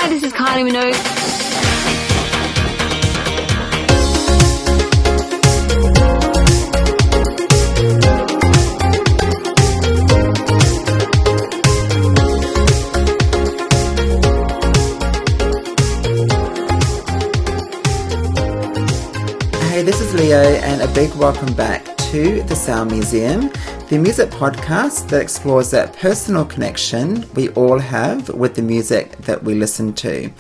Hi, this is Kylie Minogue. Hey, this is Leo, and a big welcome back to the Sound Museum, the music podcast that explores that personal connection we all have with the music that we listen to.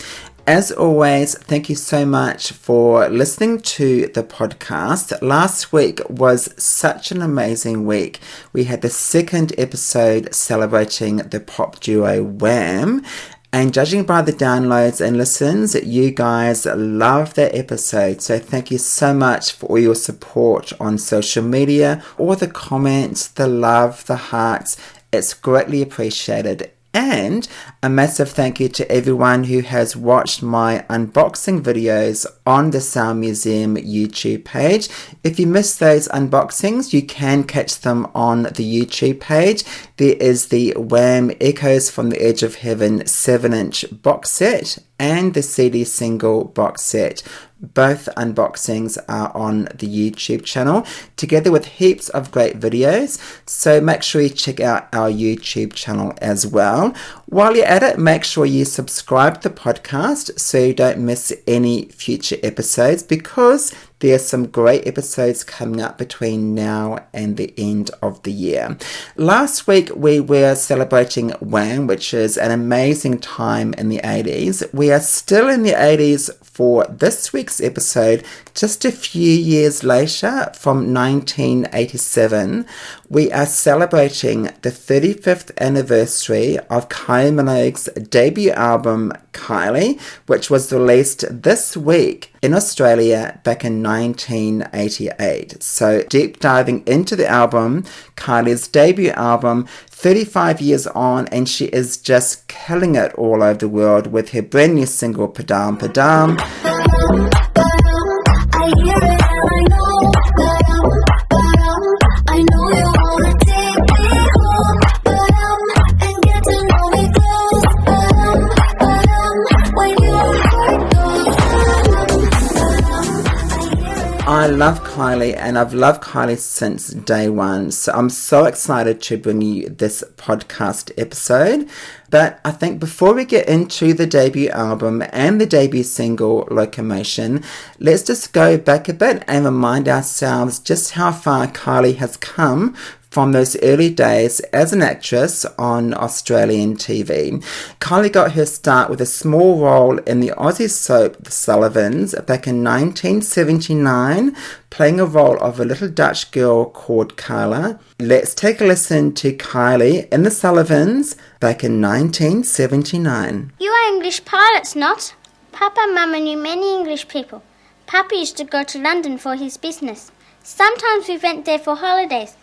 As always, thank you so much for listening to the podcast. Last week was such an amazing week. We had the second episode celebrating the pop duo Wham!. And judging by the downloads and listens, you guys love that episode. So thank you so much for all your support on social media, all the comments, the love, the hearts. It's greatly appreciated. And a massive thank you to everyone who has watched my unboxing videos on the Sound Museum YouTube page. If you missed those unboxings, you can catch them on the YouTube page. There is the Wham! Echoes from the Edge of Heaven 7-inch box set and the CD single box set. Both unboxings are on the YouTube channel, together with heaps of great videos, so make sure you check out our YouTube channel as well. While you're at it, make sure you subscribe to the podcast so you don't miss any future episodes, because there's some great episodes coming up between now and the end of the year. Last week we were celebrating Wham!, which is an amazing time in the 80s. We are still in the 80s for this week's episode, just a few years later, from 1987. We are celebrating the 35th anniversary of Kylie Minogue's debut album, Kylie, which was released this week in Australia back in 1988. So deep diving into the album, Kylie's debut album, 35 years on, and she is just killing it all over the world with her brand new single, Padam Padam. I love Kylie, and I've loved Kylie since day one, so I'm so excited to bring you this podcast episode. But I think before we get into the debut album and the debut single, Locomotion, let's just go back a bit and remind ourselves just how far Kylie has come from those early days as an actress on Australian TV. Kylie got her start with a small role in the Aussie soap The Sullivans back in 1979, playing a role of a little Dutch girl called Carla. Let's take a listen to Kylie in The Sullivans back in 1979. You are English pilots, not? Papa and Mama knew many English people. Papa used to go to London for his business. Sometimes we went there for holidays.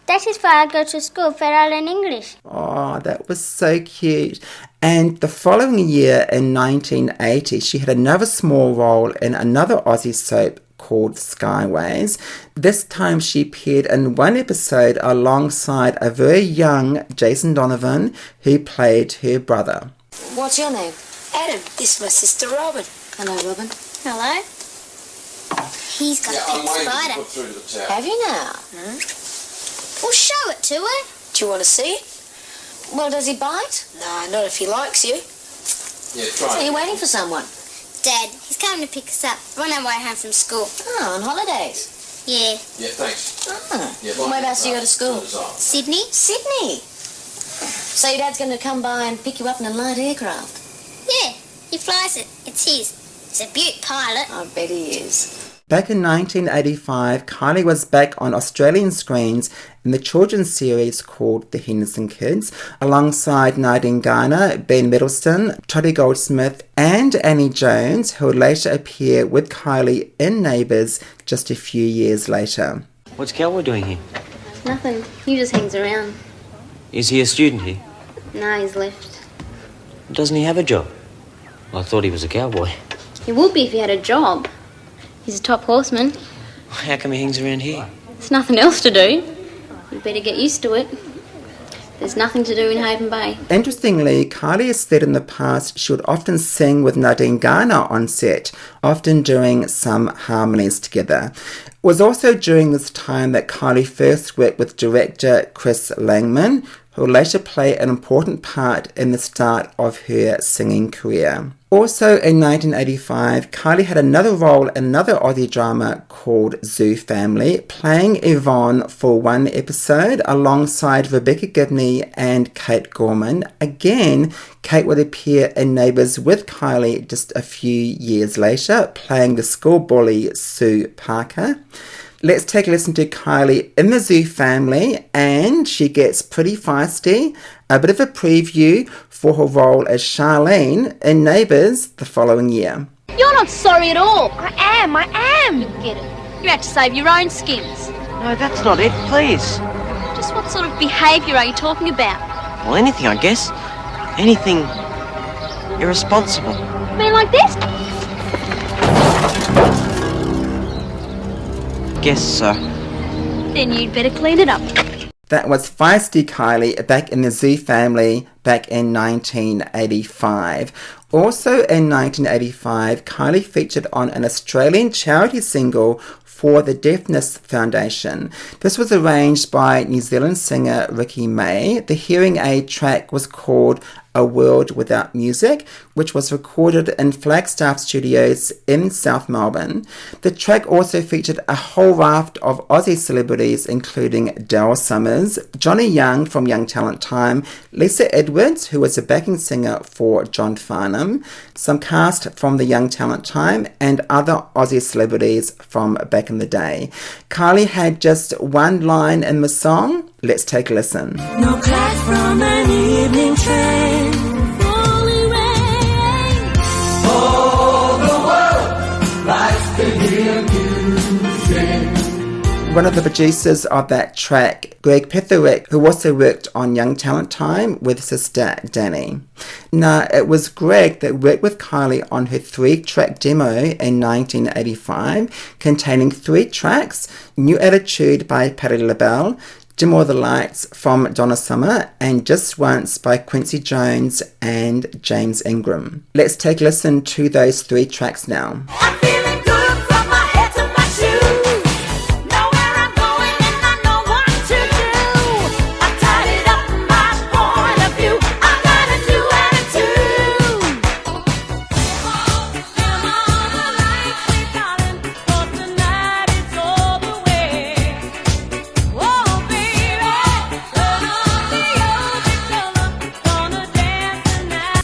That is why I go to school where I learn English. Oh, that was so cute. And the following year, in 1980, she had another small role in another Aussie soap called Skyways. This time she appeared in one episode alongside a very young Jason Donovan, who played her brother. What's your name? Adam, this is my sister Robin. Hello, Robin. Hello? He's got a pet spider. Have you now? Well, show it to her. Do you want to see it? Well, does he bite? No, not if he likes you. Yeah, try Are you waiting for someone? Dad, he's coming to pick us up. We're on our way home from school. Oh, on holidays. Yeah. Yeah, thanks. Oh. Yeah, Whereabouts do you go to school? Sydney? Sydney. So your dad's going to come by and pick you up in a light aircraft? Yeah, he flies it. It's his. He's a beaut pilot. I bet he is. Back in 1985, Kylie was back on Australian screens in the children's series called The Henderson Kids, alongside Nadine Garner, Ben Middleton, Toddy Goldsmith, and Annie Jones, who would later appear with Kylie in Neighbours just a few years later. What's Cowboy doing here? Nothing. He just hangs around. Is he a student here? No, he's left. Doesn't he have a job? Well, I thought he was a cowboy. He would be if he had a job. He's a top horseman. How come he hangs around here? There's nothing else to do. You better get used to it. There's nothing to do in Haven Bay. Interestingly, Kylie has said in the past she would often sing with Nadine Garner on set, often doing some harmonies together. It was also during this time that Kylie first worked with director Chris Langman, who will later play an important part in the start of her singing career. Also in 1985, Kylie had another role in another Aussie drama called Zoo Family, playing Yvonne for one episode alongside Rebecca Gibney and Kate Gorman. Again, Kate would appear in Neighbours with Kylie just a few years later, playing the school bully Sue Parker. Let's take a listen to Kylie in the Zoo Family, and she gets pretty feisty. A bit of a preview for her role as Charlene in Neighbours the following year. You're not sorry at all. I am. You get it. You had to save your own skins. No, that's not it, please. Just what sort of behaviour are you talking about? Well, anything, I guess. Anything irresponsible. You mean like this? Guess so. Then you'd better clean it up. That was feisty Kylie back in the Zoo Family back in 1985. Also in 1985, Kylie featured on an Australian charity single for the Deafness Foundation. This was arranged by New Zealand singer Ricky May. The hearing aid track was called A World Without Music, which was recorded in Flagstaff Studios in South Melbourne. The track also featured a whole raft of Aussie celebrities, including Daryl Summers, Johnny Young from Young Talent Time, Lisa Edwards, who was a backing singer for John Farnham, some cast from the Young Talent Time, and other Aussie celebrities from back in the day. Kylie had just one line in the song. Let's take a listen. No class from an evening train. Holy rain. All the world likes to hear music. One of the producers of that track, Greg Petherick, who also worked on Young Talent Time with sister Danny. Now, it was Greg that worked with Kylie on her 3-track demo in 1985, containing 3 tracks: New Attitude by Patti LaBelle, Dim All the Lights from Donna Summer, and Just Once by Quincy Jones and James Ingram. Let's take a listen to those 3 tracks now. I'm feeling good from my head to my shoes. Know where I'm going and I know what to do. I tidied up my point of view. I got a new attitude. Dim all the lights, sweet darling, 'cause tonight it's all the way. Oh,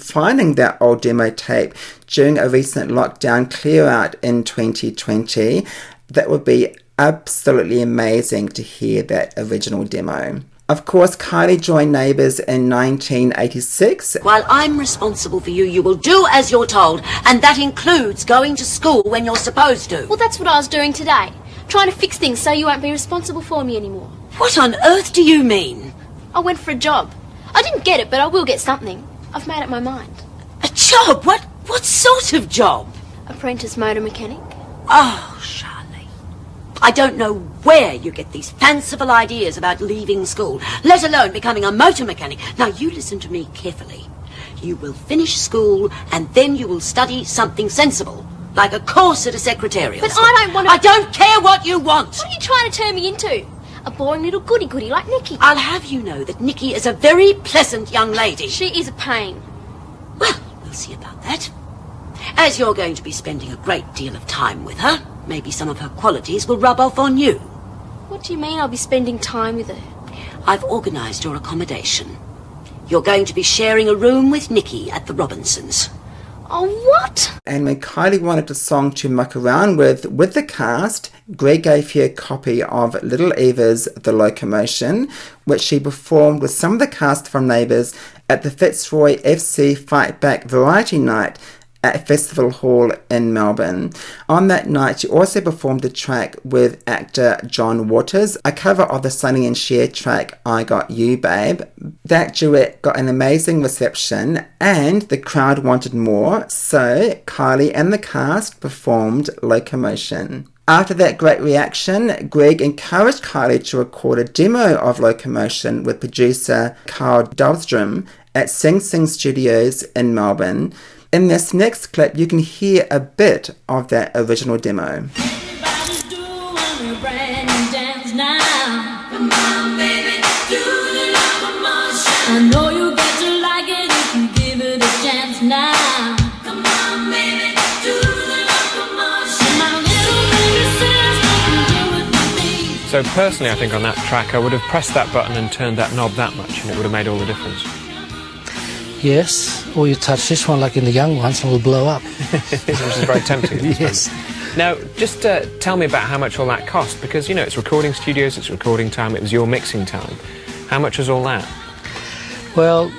finding that old demo tape during a recent lockdown clear out in 2020, that would be absolutely amazing to hear that original demo. Of course, Kylie joined Neighbours in 1986. While I'm responsible for you, you will do as you're told, and that includes going to school when you're supposed to. Well, that's what I was doing today. Trying to fix things so you won't be responsible for me anymore. What on earth do you mean? I went for a job. I didn't get it, but I will get something. I've made up my mind. A job? What sort of job? Apprentice motor mechanic. Oh, Charlie. I don't know where you get these fanciful ideas about leaving school, let alone becoming a motor mechanic. Now, you listen to me carefully. You will finish school, and then you will study something sensible, like a course at a secretarial But school. I don't want to... I don't care what you want. What are you trying to turn me into? A boring little goody-goody like Nikki. I'll have you know that Nikki is a very pleasant young lady. She is a pain. Well, we'll see about that. As you're going to be spending a great deal of time with her, maybe some of her qualities will rub off on you. What do you mean I'll be spending time with her? I've organised your accommodation. You're going to be sharing a room with Nikki at the Robinsons. Oh, what? And when Kylie wanted a song to muck around with the cast, Greg gave her a copy of Little Eva's The Locomotion, which she performed with some of the cast from Neighbours at the Fitzroy FC Fight Back Variety Night at Festival Hall in Melbourne. On that night, she also performed a track with actor John Waters, a cover of the Sonny and Cher track I Got You Babe. That duet got an amazing reception and the crowd wanted more, so Kylie and the cast performed Locomotion. After that great reaction, Greg encouraged Kylie to record a demo of Locomotion with producer Carl Dahlstrom at Sing Sing Studios in Melbourne. In this next clip, you can hear a bit of that original demo. Everybody's doing a brand new dance now. Come on, baby, do the locomotion. I know you get to like it if you give it a chance now. Come on, baby, do the locomotion. My little baby sister can do it with me. So personally, I think on that track, I would have pressed that button and turned that knob that much, and it would have made all the difference. Yes, or you touch this one like in the young ones and it will blow up. Which is very tempting. Yes. Now, just tell me about how much all that cost, because, you know, it's recording studios, it's recording time, it was your mixing time. How much was all that? Well,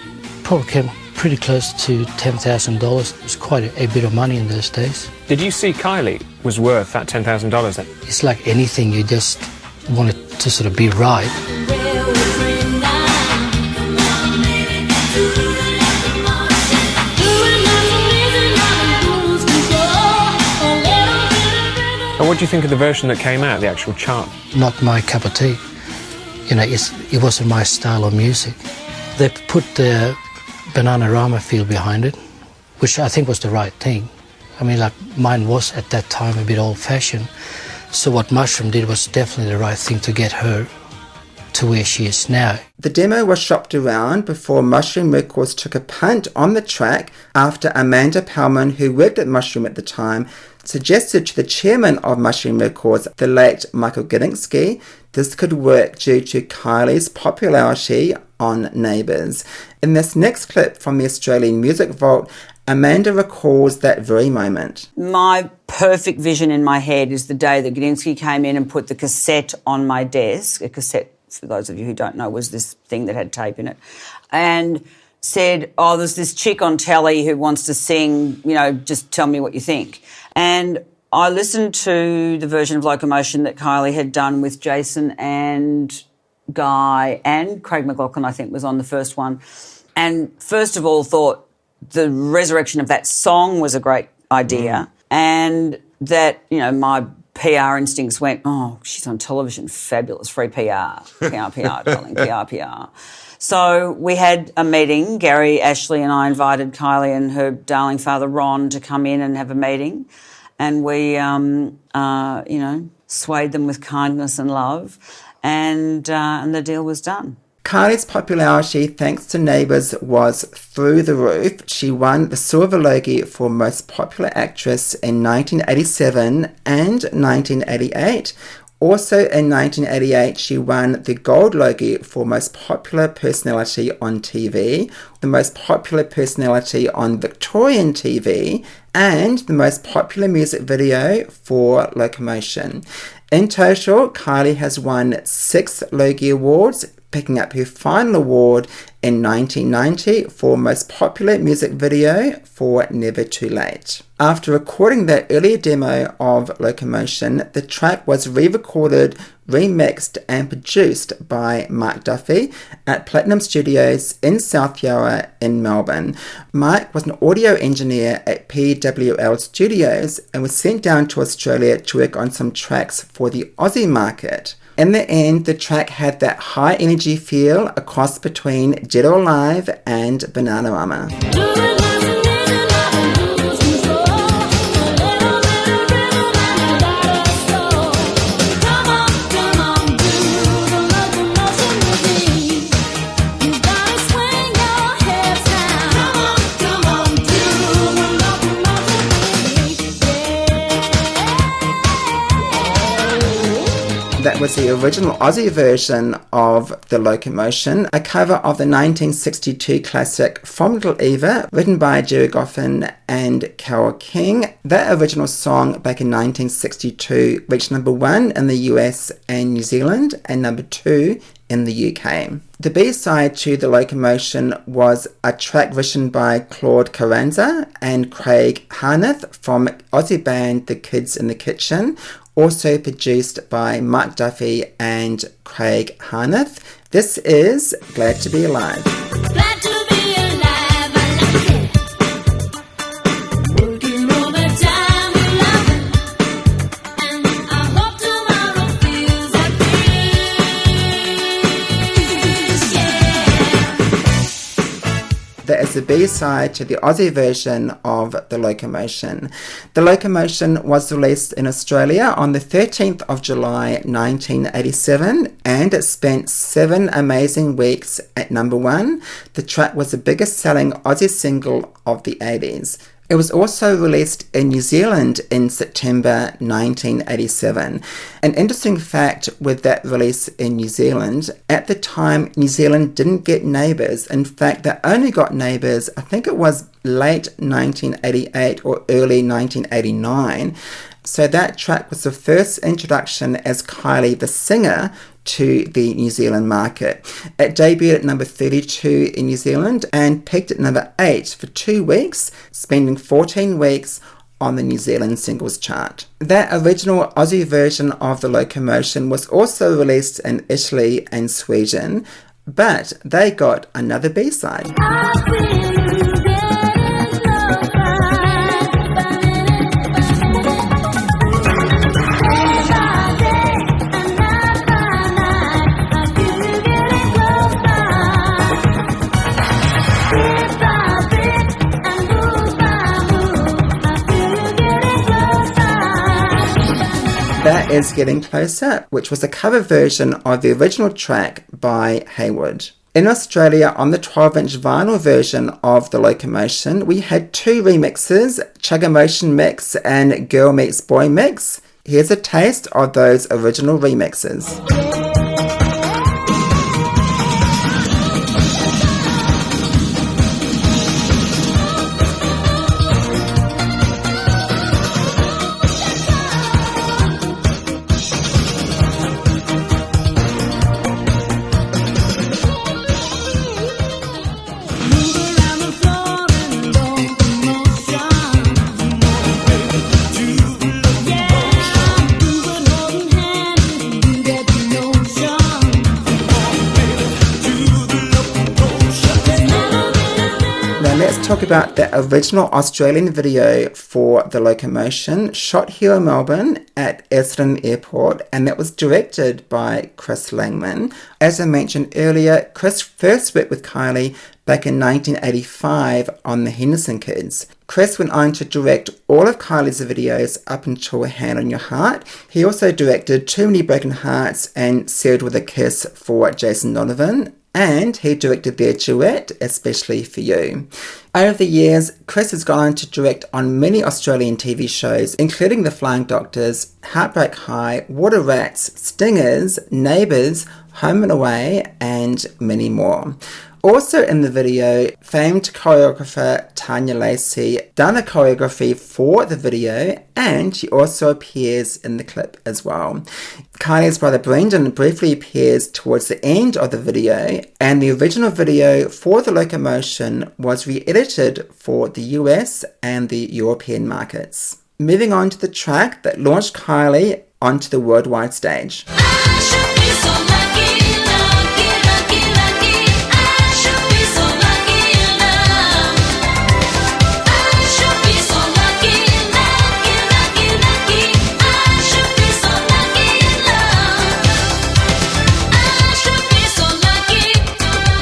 probably came pretty close to $10,000. It was quite a bit of money in those days. Did you see Kylie was worth that $10,000 then? It's like anything, you just want it to sort of be right. And what do you think of the version that came out, the actual chart? Not my cup of tea. You know, it wasn't my style of music. They put the Bananarama feel behind it, which I think was the right thing. I mean, like, mine was at that time a bit old-fashioned. So what Mushroom did was definitely the right thing to get her to where she is now. The demo was shopped around before Mushroom Records took a punt on the track after Amanda Palman, who worked at Mushroom at the time, suggested to the chairman of Mushroom Records, the late Michael Gudinski, this could work due to Kylie's popularity on Neighbours. In this next clip from the Australian Music Vault, Amanda recalls that very moment. My perfect vision in my head is the day that Gudinski came in and put the cassette on my desk. A cassette, for those of you who don't know, was this thing that had tape in it, and said, oh, there's this chick on telly who wants to sing, you know, just tell me what you think. And I listened to the version of Locomotion that Kylie had done with Jason and Guy, and Craig McLachlan, I think, was on the first one. And first of all, thought the resurrection of that song was a great idea, and that, you know, my PR instincts went, oh, she's on television, fabulous, free PR, darling, PR. So we had a meeting. Gary, Ashley and I invited Kylie and her darling father, Ron, to come in and have a meeting. And we, swayed them with kindness and love. And the deal was done. Kylie's popularity, thanks to Neighbours, was through the roof. She won the Silver Logie for Most Popular Actress in 1987 and 1988. Also in 1988, she won the Gold Logie for Most Popular Personality on TV, the Most Popular Personality on Victorian TV, and the Most Popular Music Video for Locomotion. In total, Kylie has won 6 Logie Awards, picking up her final award in 1990 for Most Popular Music Video for Never Too Late. After recording that earlier demo of Locomotion, the track was re-recorded, remixed and produced by Mark Duffy at Platinum Studios in South Yarra in Melbourne. Mike was an audio engineer at PWL Studios and was sent down to Australia to work on some tracks for the Aussie market. In the end, the track had that high energy feel, a cross between Dead or Alive and Bananarama. That was the original Aussie version of the Locomotion, a cover of the 1962 classic From Little Eva, written by Jerry Goffin and Carole King. That original song back in 1962 reached number 1 in the US and New Zealand and number 2 in the UK. The B-side to the Locomotion was a track written by Claude Carranza and Craig Harneth from Aussie band The Kids in the Kitchen, also produced by Mark Duffy and Craig Harneth. This is Glad to Be Alive. Glad to be alive, I like it. Working overtime, we love it. And I that is the B-side to the Aussie version of The Locomotion. The Locomotion was released in Australia on the 13th of July 1987, and it spent 7 amazing weeks at number 1. The track was the biggest selling Aussie single of the 80s. It was also released in New Zealand in September 1987. An interesting fact with that release in New Zealand, at the time New Zealand didn't get Neighbours. In fact, they only got Neighbours, I think it was late 1988 or early 1989. So that track was the first introduction as Kylie the singer to the New Zealand market. It debuted at number 32 in New Zealand and peaked at number 8 for 2 weeks, spending 14 weeks on the New Zealand singles chart. That original Aussie version of The Locomotion was also released in Italy and Sweden, but they got another B-side. That is Getting Closer, which was a cover version of the original track by Haywood. In Australia, on the 12-inch vinyl version of The Locomotion, we had 2 remixes, Chugga-Motion Mix and Girl Meets Boy Mix. Here's a taste of those original remixes. Let's talk about the original Australian video for The Locomotion, shot here in Melbourne at Essendon Airport, and that was directed by Chris Langman. As I mentioned earlier, Chris first worked with Kylie back in 1985 on The Henderson Kids. Chris went on to direct all of Kylie's videos up until Hand on Your Heart. He also directed Too Many Broken Hearts and Sealed with a Kiss for Jason Donovan, and he directed their duet, Especially for You. Over the years, Chris has gone on to direct on many Australian TV shows, including The Flying Doctors, Heartbreak High, Water Rats, Stingers, Neighbours, Home and Away, and many more. Also in the video, famed choreographer Tanya Lacey done a choreography for the video, and she also appears in the clip as well. Kylie's brother Brendan briefly appears towards the end of the video, and the original video for The Locomotion was re-edited for the US and the European markets. Moving on to the track that launched Kylie onto the worldwide stage.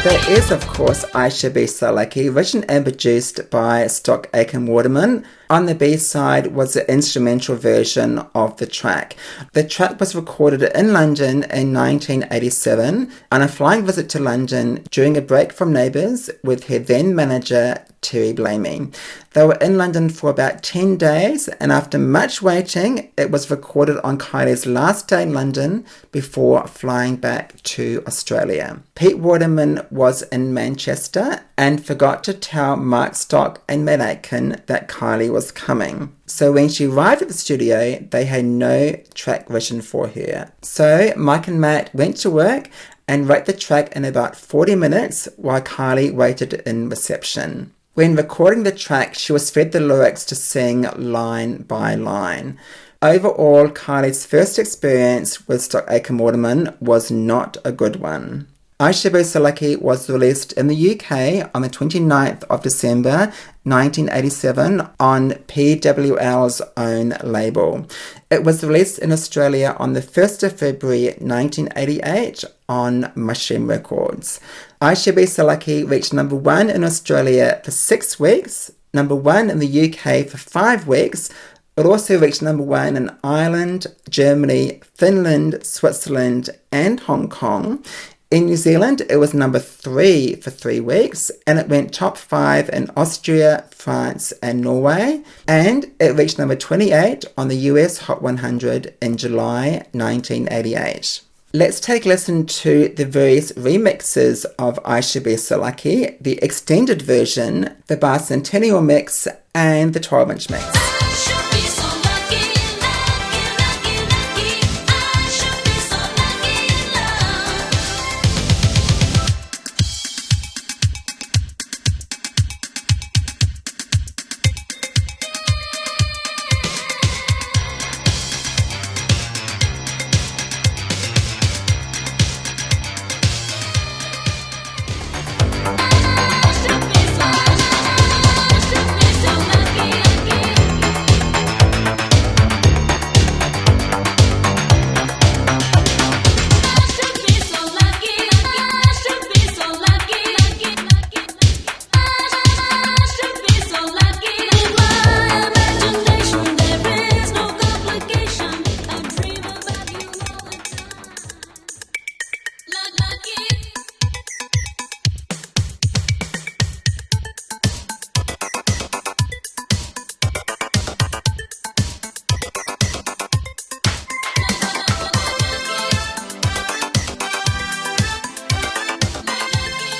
That is, of course, I Should Be So Lucky, written and produced by Stock Aitken Waterman. On the B-side was the instrumental version of the track. The track was recorded in London in 1987 on a flying visit to London during a break from Neighbours with her then manager Terry Blamey. They were in London for about 10 days, and after much waiting, it was recorded on Kylie's last day in London before flying back to Australia. Pete Waterman was in Manchester and forgot to tell Mark Stock and Matt Aitken that Kylie was coming. So when she arrived at the studio, they had no track written for her. So Mike and Matt went to work and wrote the track in about 40 minutes while Kylie waited in reception. When recording the track, she was fed the lyrics to sing line by line. Overall, Kylie's first experience with Stock Aitken Waterman was not a good one. I Should Be So Lucky was released in the UK on the 29th of December 1987 on PWL's own label. It was released in Australia on the 1st of February 1988 on Mushroom Records. I Should Be So Lucky reached number 1 in Australia for 6 weeks, number 1 in the UK for 5 weeks. It also reached number 1 in Ireland, Germany, Finland, Switzerland, and Hong Kong. In New Zealand, it was number 3 for 3 weeks, and it went top 5 in Austria, France, and Norway. And it reached number 28 on the US Hot 100 in July 1988. Let's take a listen to the various remixes of I Should Be So Lucky, the extended version, the Bicentennial mix, and the 12-inch mix.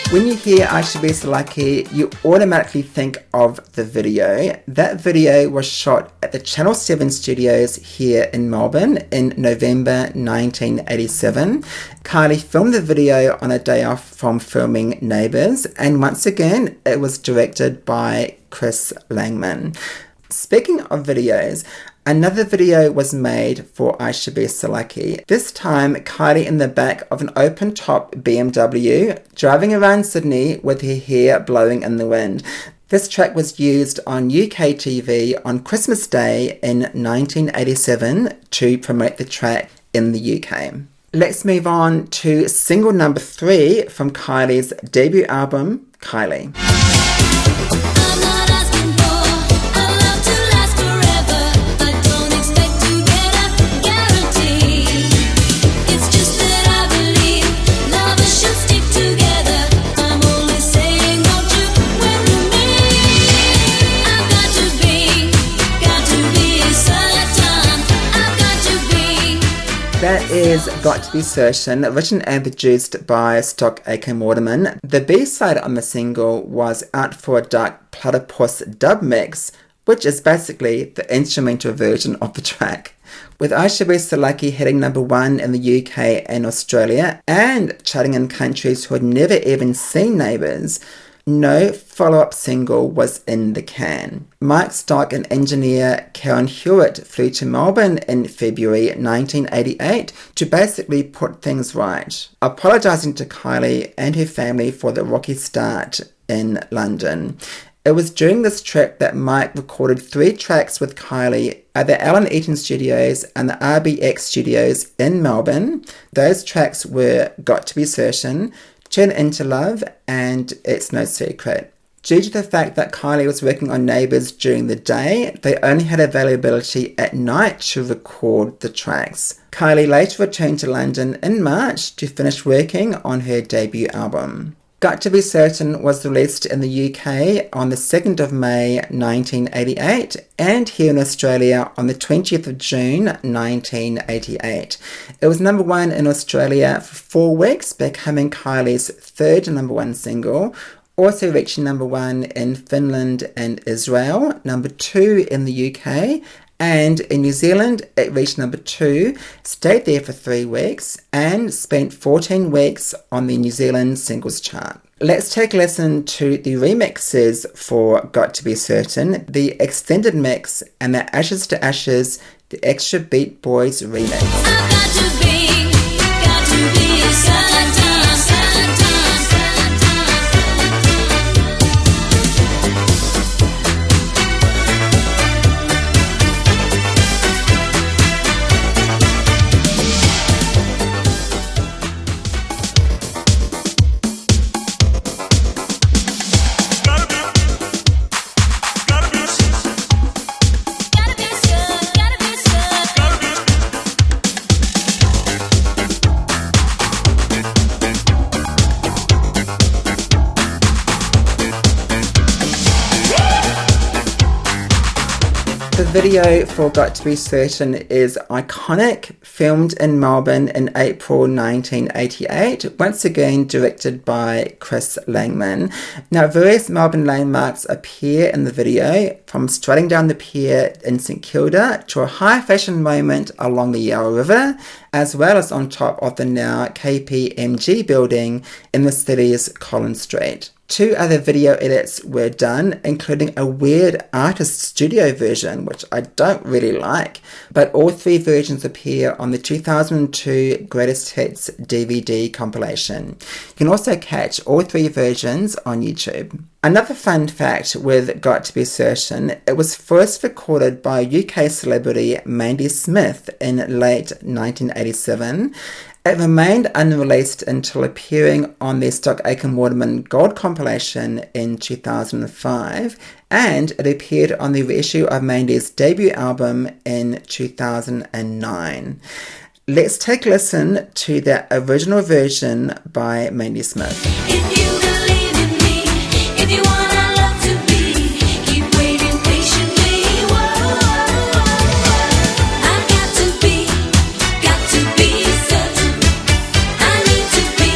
When you hear I Should Be So Lucky, you automatically think of the video. That video was shot at the Channel 7 studios here in Melbourne in November 1987. Kylie filmed the video on a day off from filming Neighbours, and once again, it was directed by Chris Langman. Speaking of videos, another video was made for I Should Be So Lucky. This time, Kylie in the back of an open-top BMW, driving around Sydney with her hair blowing in the wind. This track was used on UK TV on Christmas Day in 1987 to promote the track in the UK. Let's move on to single number 3 from Kylie's debut album, Kylie. That is Got To Be Certain, written and produced by Stock Aitken Waterman. The B-side on the single was Out for a Dark Platypus dub mix, which is basically the instrumental version of the track. With I Should Be So Lucky hitting number 1 in the UK and Australia, and charting in countries who had never even seen Neighbours, no follow-up single was in the can. Mike Stock and engineer Karen Hewitt flew to Melbourne in February 1988 to basically put things right, apologising to Kylie and her family for the rocky start in London. It was during this trip that Mike recorded 3 tracks with Kylie at the Alan Eaton Studios and the RBX Studios in Melbourne. Those tracks were Got To Be Certain, Turn Into Love, and It's No Secret. Due to the fact that Kylie was working on Neighbours during the day, they only had availability at night to record the tracks. Kylie later returned to London in March to finish working on her debut album. Got To Be Certain was released in the UK on the 2nd of May 1988 and here in Australia on the 20th of June 1988. It was number 1 in Australia for 4 weeks, becoming Kylie's 3rd number 1 single, also reaching number 1 in Finland and Israel, number 2 in the UK, and in New Zealand, it reached number 2, stayed there for 3 weeks, and spent 14 weeks on the New Zealand singles chart. Let's take a listen to the remixes for Got To Be Certain, the extended mix, and the Ashes to Ashes, the Extra Beat Boys remix. Got to be certain. The video for Got to Be Certain is iconic, filmed in Melbourne in April 1988, once again directed by Chris Langman. Now, various Melbourne landmarks appear in the video, from strutting down the pier in St Kilda to a high fashion moment along the Yarra River, as well as on top of the now KPMG building in the city's Collins Street. 2 other video edits were done, including a weird artist studio version, which I don't really like, but all 3 versions appear on the 2002 Greatest Hits DVD compilation. You can also catch all 3 versions on YouTube. Another fun fact with Got to Be Certain, it was first recorded by UK celebrity Mandy Smith in late 1987. It remained unreleased until appearing on the Stock Aitken Waterman Gold compilation in 2005, and it appeared on the reissue of Mandy's debut album in 2009. Let's take a listen to the original version by Mandy Smith. If you believe in me, if you want our love to be, keep waiting patiently. Whoa, I've got to be certain. I need to be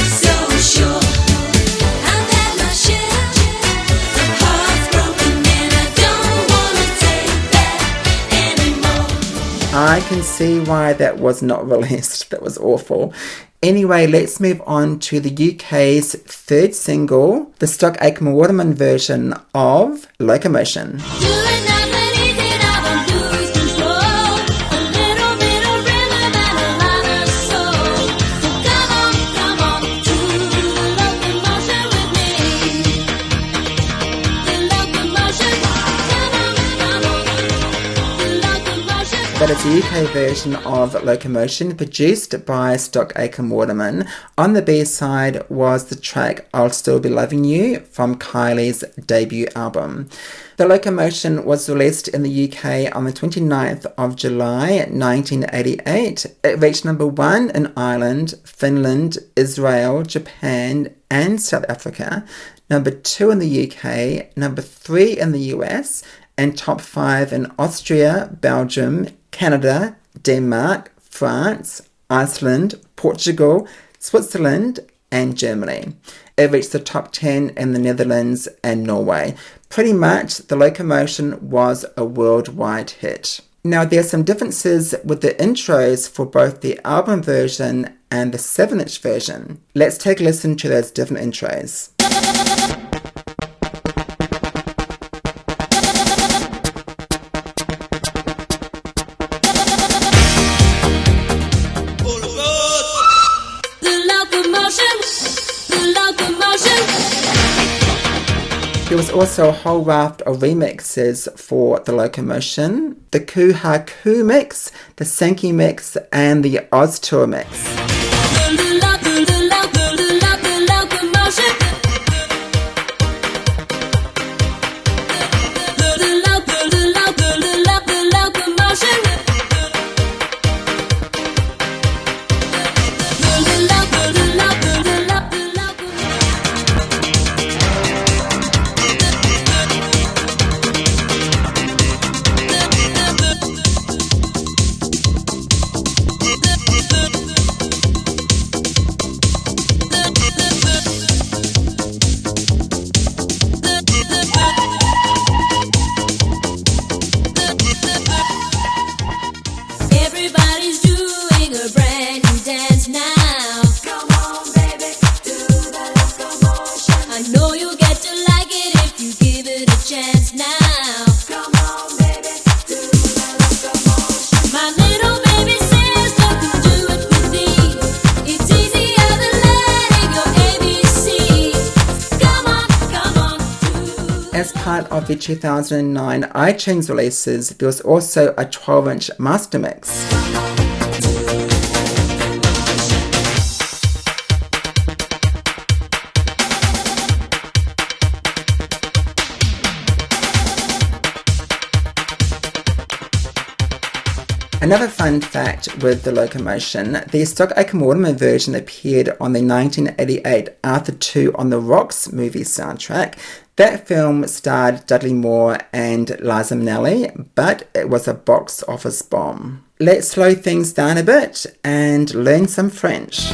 so sure. I've had my share of hearts broken, and I don't want to take that anymore. I can see why that was not released. That was awful. Anyway, let's move on to the UK's 3rd single, the Stock Aitken Waterman version of Locomotion. But it's a UK version of Locomotion produced by Stock Aitken Waterman. On the B-side was the track I'll Still Be Loving You from Kylie's debut album. The Locomotion was released in the UK on the 29th of July 1988. It reached number 1 in Ireland, Finland, Israel, Japan and South Africa, number 2 in the UK, number 3 in the US, and top 5 in Austria, Belgium, Canada, Denmark, France, Iceland, Portugal, Switzerland, and Germany. It reached the top 10 in the Netherlands and Norway. Pretty much, the Locomotion was a worldwide hit. Now, there's some differences with the intros for both the album version and the 7-inch version. Let's take a listen to those different intros. There was also a whole raft of remixes for the Locomotion, the Koo Ha Koo mix, the Sankey mix, and the Oz Tour mix. As part of the 2009 iTunes releases, there was also a 12-inch master mix. Another fun fact with the Locomotion, the Stock Aitken Waterman version appeared on the 1988 Arthur II on the Rocks movie soundtrack. That film starred Dudley Moore and Liza Minnelli, but it was a box office bomb. Let's slow things down a bit and learn some French.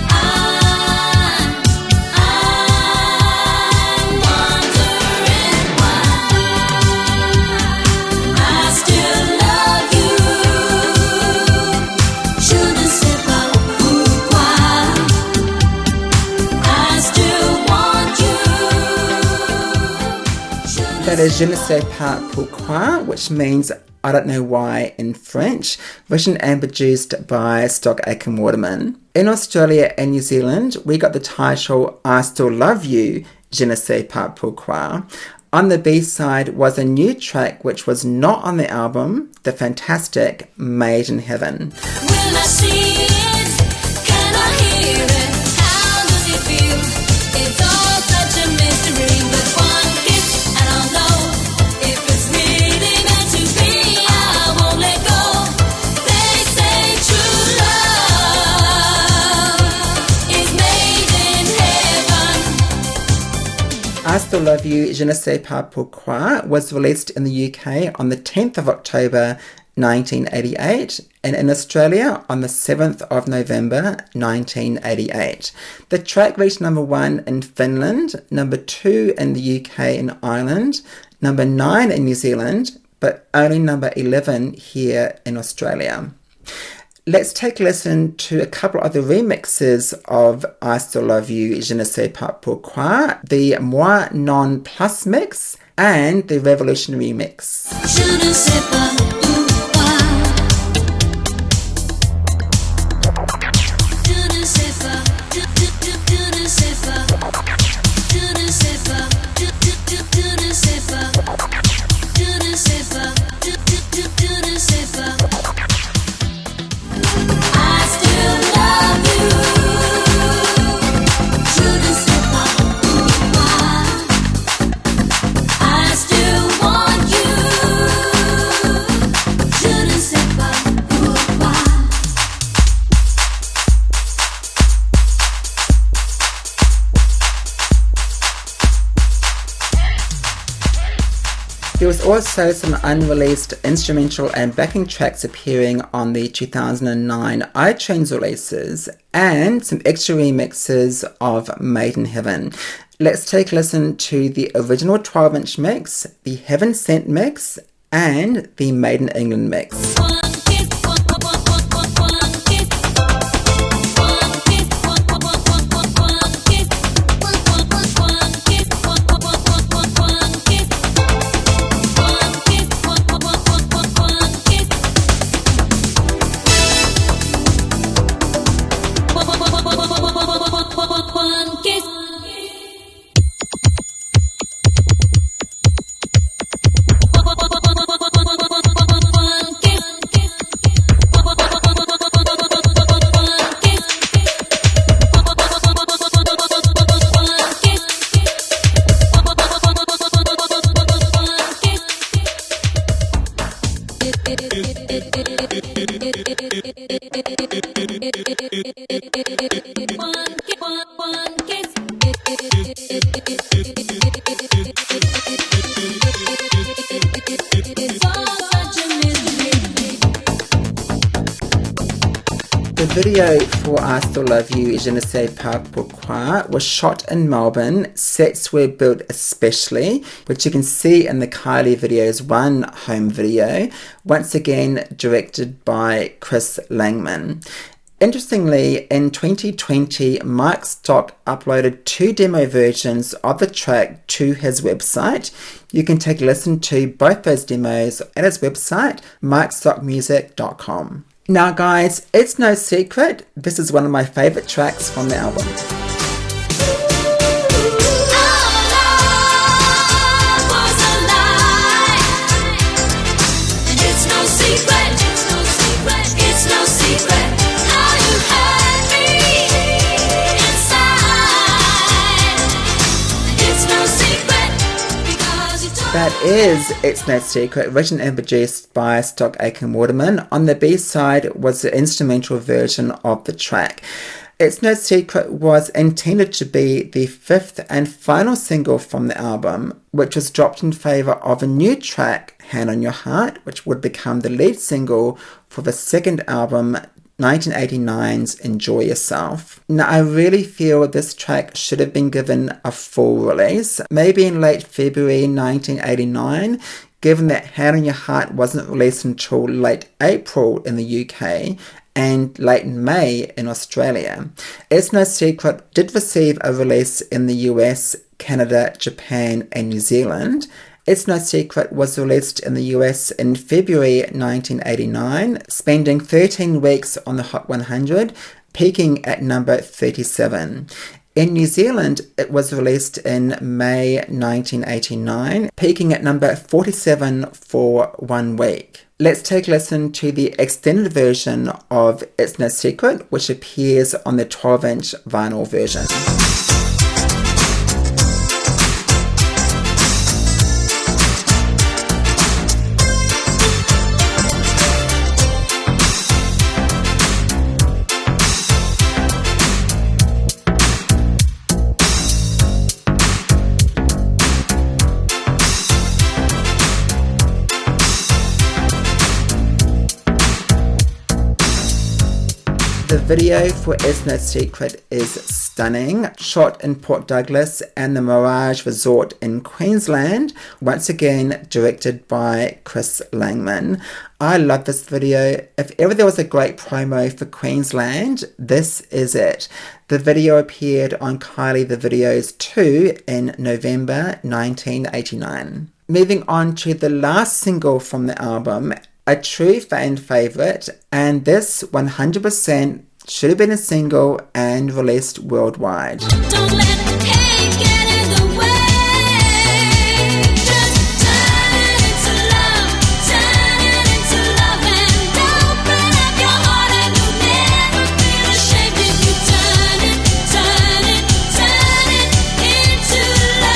That is Je ne sais pas pourquoi, which means I don't know why in French, written and produced by Stock Aitken Waterman. In Australia and New Zealand, we got the title I Still Love You, Je ne sais pas pourquoi. On the B-side was a new track which was not on the album, the fantastic Made in Heaven. Will I see it? Can I hear it? How does it feel? It's all such a mystery, but one kiss and I'll know if it's really meant to be. I won't let go. They say true love is made in heaven. I Still Love You, Je ne sais pas pourquoi was released in the UK on the 10th of October 1988 and in Australia on the 7th of November 1988. The track reached number 1 in Finland, number 2 in the UK and Ireland, number 9 in New Zealand, but only number 11 here in Australia. Let's take a listen to a couple of the remixes of I Still Love You, Je ne sais pas pourquoi, the Moi Non Plus mix and the Revolutionary mix. Je ne sais pas pourquoi. Je ne sais pas. Je ne sais pas. Je ne sais pas. Je ne sais pas. Je ne sais pas. Je ne sais pas. I still love you. Je ne sais pas pourquoi. I still want you. Je ne sais pas pourquoi. There was also some unreleased instrumental and backing tracks appearing on the 2009 iTunes releases and some extra remixes of Made in Heaven. Let's take a listen to the original 12-inch mix, the Heaven Sent mix, and the Made in England mix. The video for I Still Love You, Je ne sais pas pourquoi was shot in Melbourne. Sets were built especially, which you can see in the Kylie Videos 1 home video, once again directed by Chris Langman. Interestingly, in 2020, Mike Stock uploaded 2 demo versions of the track to his website. You can take a listen to both those demos at his website, mikestockmusic.com. Now guys, it's no secret, this is one of my favourite tracks from the album. Because you told That is It's No Secret, written and produced by Stock Aitken Waterman. On the B-side was the instrumental version of the track. It's No Secret was intended to be the fifth and final single from the album, which was dropped in favour of a new track, Hand on Your Heart, which would become the lead single for the second album, 1989's Enjoy Yourself. Now, I really feel this track should have been given a full release, maybe in late February 1989, given that Hand on Your Heart wasn't released until late April in the UK and late May in Australia. It's No Secret did receive a release in the US, Canada, Japan and New Zealand. It's No Secret was released in the US in February 1989, spending 13 weeks on the Hot 100, peaking at number 37. In New Zealand, it was released in May 1989, peaking at number 47 for 1 week. Let's take a listen to the extended version of It's No Secret, which appears on the 12-inch vinyl version. The video for It's No Secret is stunning, shot in Port Douglas and the Mirage Resort in Queensland, once again directed by Chris Langman. I love this video. If ever there was a great promo for Queensland, this is it. The video appeared on Kylie the Videos 2 in November 1989. Moving on to the last single from the album, a true fan favourite, and this 100% should have been a single and released worldwide. Don't let hate get in the way. Just turn it into love, and open up your heart, and you'll never feel ashamed if you turn it into love.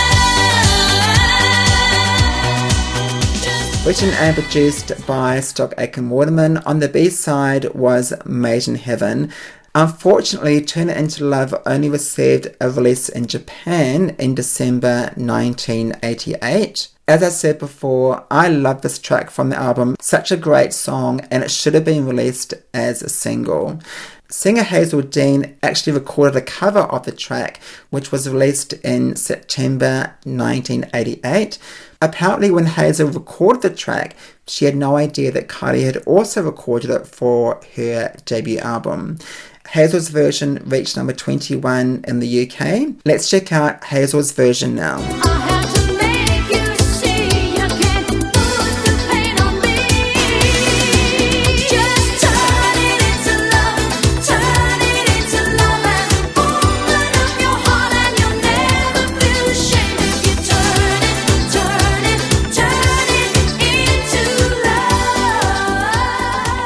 Written and produced by Stock Aitken Waterman. On the B-side was Made in Heaven. Unfortunately, Turn It Into Love only received a release in Japan in December 1988. As I said before, I love this track from the album. Such a great song, and it should have been released as a single. Singer Hazel Dean actually recorded a cover of the track, which was released in September 1988. Apparently, when Hazel recorded the track, she had no idea that Kylie had also recorded it for her debut album. Hazel's version reached number 21 in the UK. Let's check out Hazel's version now.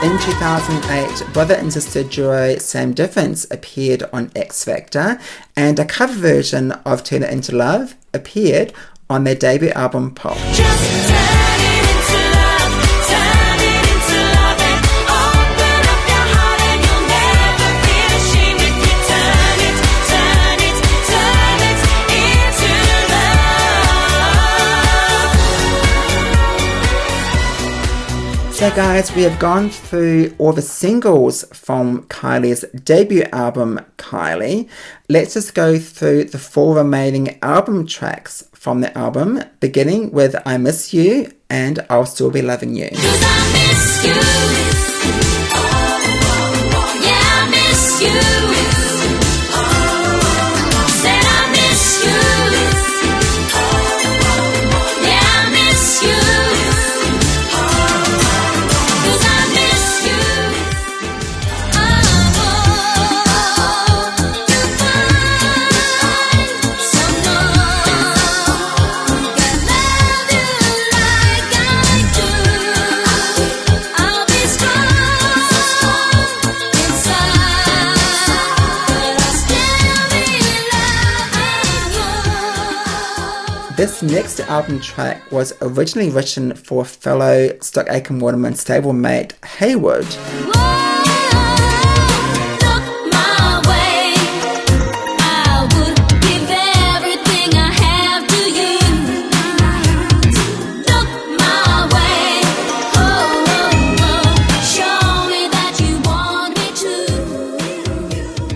In 2008, brother and sister duo Sam Difference appeared on X Factor, and a cover version of Turn It Into Love appeared on their debut album Pop. So guys, we have gone through all the singles from Kylie's debut album, Kylie. Let's just go through the 4 remaining album tracks from the album, beginning with I Miss You and I'll Still Be Loving You. 'Cause I miss you. Yeah, I miss you. Said I miss you. Yeah, I miss you. This next album track was originally written for fellow Stock Aitken Waterman stablemate Haywood.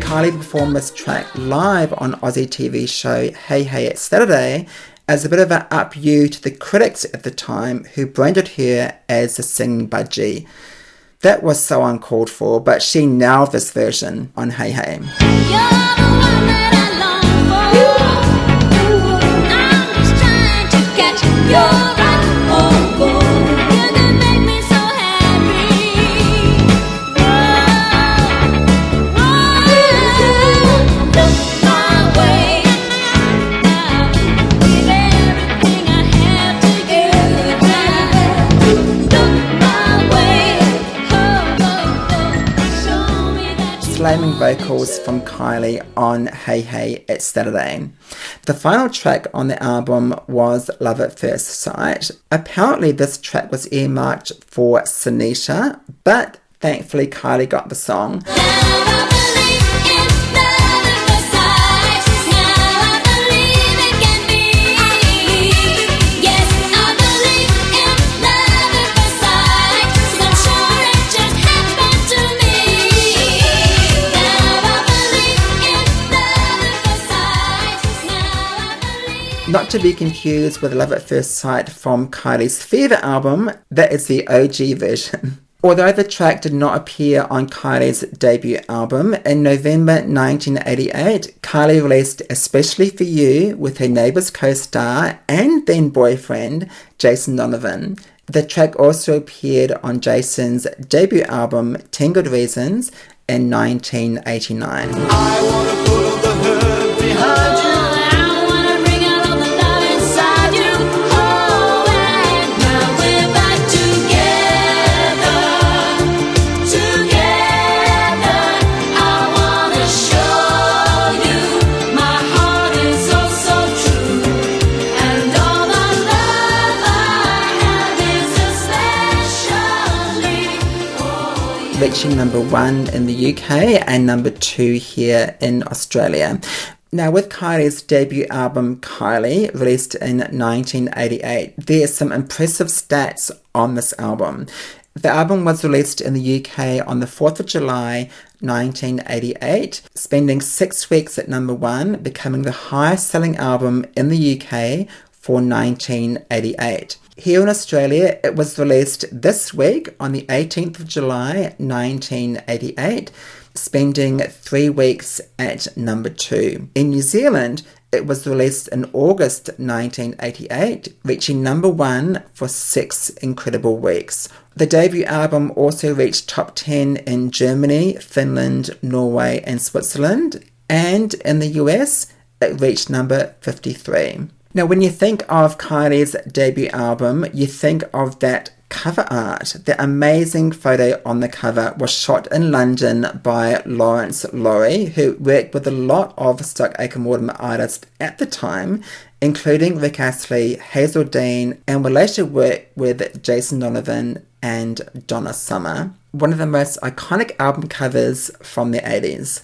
Kylie performed this track live on Aussie TV show Hey Hey It's Saturday as a bit of an up-you to the critics at the time who branded her as the singing budgie. That was so uncalled for, but she nailed this version on Hey Hey. Flaming vocals from Kylie on Hey Hey It's Saturday. The final track on the album was Love at First Sight. Apparently this track was earmarked for Sunita, but thankfully Kylie got the song. Not to be confused with Love at First Sight from Kylie's Fever album, that is the OG version. Although the track did not appear on Kylie's debut album, in November 1988, Kylie released Especially For You with her Neighbours co-star and then boyfriend, Jason Donovan. The track also appeared on Jason's debut album, 10 Good Reasons, in 1989. I wanna put all the hurt behind you. Reaching number 1 in the UK and number 2 here in Australia. Now, with Kylie's debut album, Kylie, released in 1988, there's some impressive stats on this album. The album was released in the UK on the 4th of July, 1988, spending 6 weeks at number 1, becoming the highest selling album in the UK for 1988. Here in Australia, it was released this week on the 18th of July, 1988, spending 3 weeks at number 2. In New Zealand, it was released in August 1988, reaching number 1 for 6 incredible weeks. The debut album also reached top 10 in Germany, Finland, Norway and Switzerland, and in the US, it reached number 53. Now, when you think of Kylie's debut album, you think of that cover art. The amazing photo on the cover was shot in London by Lawrence Laurie, who worked with a lot of Stock Aitken Waterman artists at the time, including Rick Astley, Hazel Dean, and will later work with Jason Donovan and Donna Summer. One of the most iconic album covers from the 80s.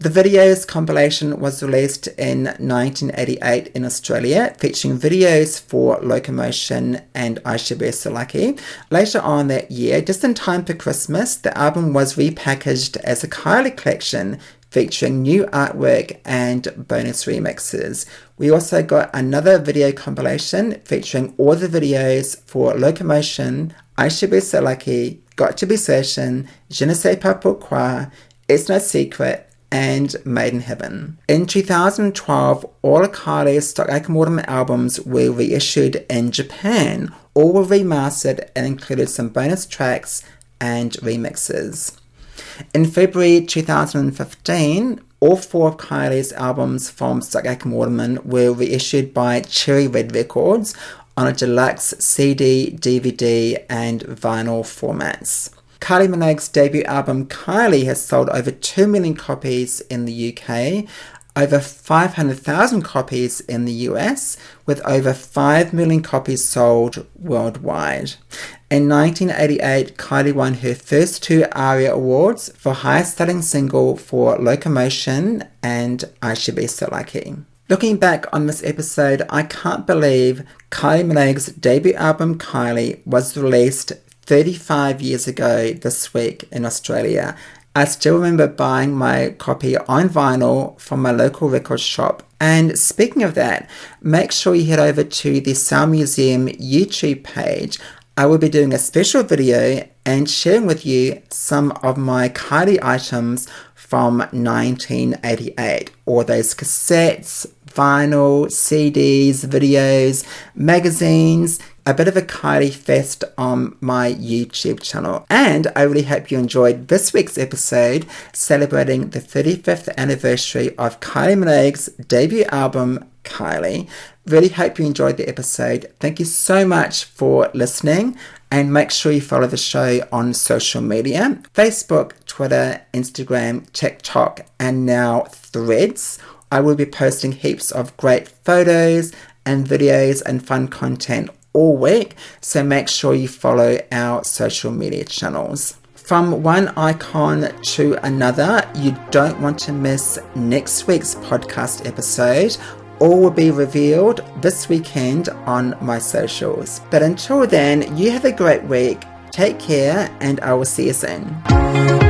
The videos compilation was released in 1988 in Australia, featuring videos for Locomotion and I Should Be So Lucky. Later on that year, just in time for Christmas, the album was repackaged as a Kylie collection, featuring new artwork and bonus remixes. We also got another video compilation featuring all the videos for Locomotion, I Should Be So Lucky, Got to Be Certain, Je Ne Sais Pas Pourquoi, It's No Secret, and Made in Heaven. In 2012, all of Kylie's Stock Aitken Waterman albums were reissued in Japan. All were remastered and included some bonus tracks and remixes. In February 2015, all 4 of Kylie's albums from Stock Aitken Waterman were reissued by Cherry Red Records on a deluxe CD, DVD and vinyl formats. Kylie Minogue's debut album Kylie has sold over 2 million copies in the UK, over 500,000 copies in the US, with over 5 million copies sold worldwide. In 1988, Kylie won her first 2 ARIA Awards for highest selling single for Locomotion and I Should Be So Lucky. Looking back on this episode, I can't believe Kylie Minogue's debut album Kylie was released 35 years ago this week in Australia. I still remember buying my copy on vinyl from my local record shop. And speaking of that, make sure you head over to the Sound Museum YouTube page. I will be doing a special video and sharing with you some of my Kylie items from 1988. All those cassettes, vinyl, CDs, videos, magazines, a bit of a Kylie fest on my YouTube channel. And I really hope you enjoyed this week's episode celebrating the 35th anniversary of Kylie Minogue's debut album, Kylie. Really hope you enjoyed the episode. Thank you so much for listening, and make sure you follow the show on social media: Facebook, Twitter, Instagram, TikTok, and now Threads. I will be posting heaps of great photos and videos and fun content all week, so make sure you follow our social media channels. From one icon to another, you don't want to miss next week's podcast episode. All will be revealed this weekend on my socials. But until then, you have a great week. Take care, and I will see you soon.